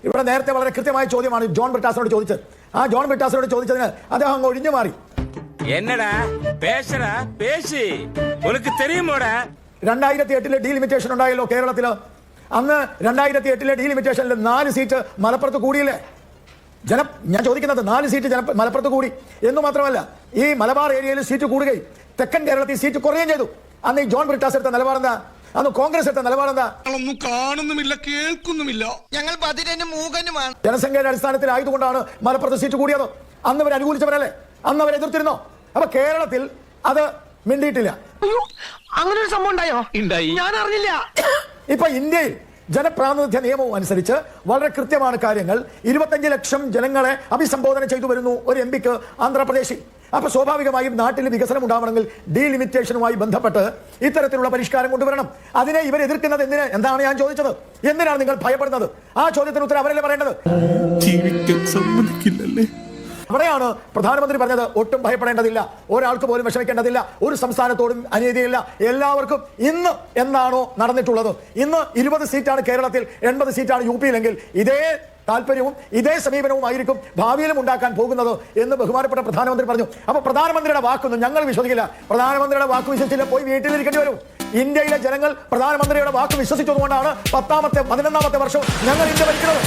ഇവിടെ നേരത്തെ വളരെ കൃത്യമായ ചോദ്യമാണ് ജോൺ ബ്രിട്ടാസിനോട് ചോദിച്ചത്. ആ ജോൺ ബ്രിട്ടാസിനോട് ചോദിച്ചതിന് അദ്ദേഹം അങ്ങ് ഒഴിഞ്ഞു മാറി. എന്നടാ പേശടാ പേശി ഉനക്ക് തെരിയുമോടാ 2008 ഡീലിമിറ്റേഷൻ ഉണ്ടായല്ലോ കേരളത്തില്. അന്ന് 2008 ഡീലിമിറ്റേഷനിൽ 4 സീറ്റ് മലപ്പുറത്ത് കൂടിയില്ലേ? ഞാൻ ചോദിക്കുന്നത് 4 സീറ്റ് മലപ്പുറത്ത് കൂടി എന്ന് മാത്രമല്ല, ഈ മലബാർ ഏരിയയിൽ സീറ്റ് കൂടുകയും തെക്കൻ കേരളത്തിൽ സീറ്റ് കുറയുകയും ചെയ്തു. അന്ന് ഈ ജോൺ ബ്രിട്ടാസ് എടുത്ത നിലപാടെന്താ? അന്ന് കോൺഗ്രസ് എടുത്ത നിലപാടെന്താ? ഒന്നും കാണുന്നുമില്ല, കേൾക്കുന്നുമില്ല. ഞങ്ങൾ ജനസംഖ്യയുടെ അടിസ്ഥാനത്തിലായതുകൊണ്ടാണ് മലപ്പുറത്ത് സീറ്റ് കൂടിയത്. അന്ന് അവർ അനുകൂലിച്ചവരല്ലേ? അന്ന് അവർ എതിർത്തിരുന്നോ? അപ്പൊ കേരളത്തിൽ അത് മിണ്ടിയിട്ടില്ല. അങ്ങനെ ഒരു സംഭവം ഉണ്ടായോ? ഞാൻ അറിഞ്ഞില്ല. ഇപ്പൊ ഇന്ത്യയിൽ ജനപ്രാതിനിധ്യ നിയമവും അനുസരിച്ച് വളരെ കൃത്യമാണ് കാര്യങ്ങൾ. 25 ലക്ഷം ജനങ്ങളെ അഭിസംബോധന ചെയ്തു വരുന്നു ഒരു എം പിക്ക് ആന്ധ്രാപ്രദേശിൽ. അപ്പൊ സ്വാഭാവികമായും നാട്ടിൽ വികസനം ഉണ്ടാവണമെങ്കിൽ ഡീലിമിറ്റേഷനുമായി ബന്ധപ്പെട്ട് ഇത്തരത്തിലുള്ള പരിഷ്കാരം കൊണ്ടുവരണം. അതിനെ ഇവർ എതിർക്കുന്നത് എന്തിന്? എന്താണ് ഞാൻ ചോദിച്ചത്. എന്തിനാണ് നിങ്ങൾ ഭയപ്പെടുന്നത്? ആ ചോദ്യത്തിന് ഉത്തരം അവരല്ലേ പറയേണ്ടത്. അവിടെയാണ് പ്രധാനമന്ത്രി പറഞ്ഞത് ഒട്ടും ഭയപ്പെടേണ്ടതില്ല, ഒരാൾക്ക് പോലും വിഷമിക്കേണ്ടതില്ല, ഒരു സംസ്ഥാനത്തോടും അനീതിയില്ല, എല്ലാവർക്കും ഇന്ന് എന്താണോ നടന്നിട്ടുള്ളത്, ഇന്ന് 20 സീറ്റാണ് കേരളത്തിൽ, 80 സീറ്റാണ് യു പിയിലെങ്കിൽ ഇതേ താല്പര്യവും ഇതേ സമീപനവും ആയിരിക്കും ഭാവിയിലും ഉണ്ടാക്കാൻ പോകുന്നത് എന്ന് ബഹുമാനപ്പെട്ട പ്രധാനമന്ത്രി പറഞ്ഞു. അപ്പൊ പ്രധാനമന്ത്രിയുടെ വാക്കൊന്നും ഞങ്ങൾ വിശ്വസിക്കില്ല. പ്രധാനമന്ത്രിയുടെ വാക്ക് വിശ്വസിച്ചില്ല, പോയി വീട്ടിലിരിക്കേണ്ടി വരും. ഇന്ത്യയിലെ ജനങ്ങൾ പ്രധാനമന്ത്രിയുടെ വാക്ക് വിശ്വസിച്ചതുകൊണ്ടാണ് 11ാമത്തെ വർഷം ഞങ്ങൾ ഇന്ത്യ ഭരിക്കുന്നത്.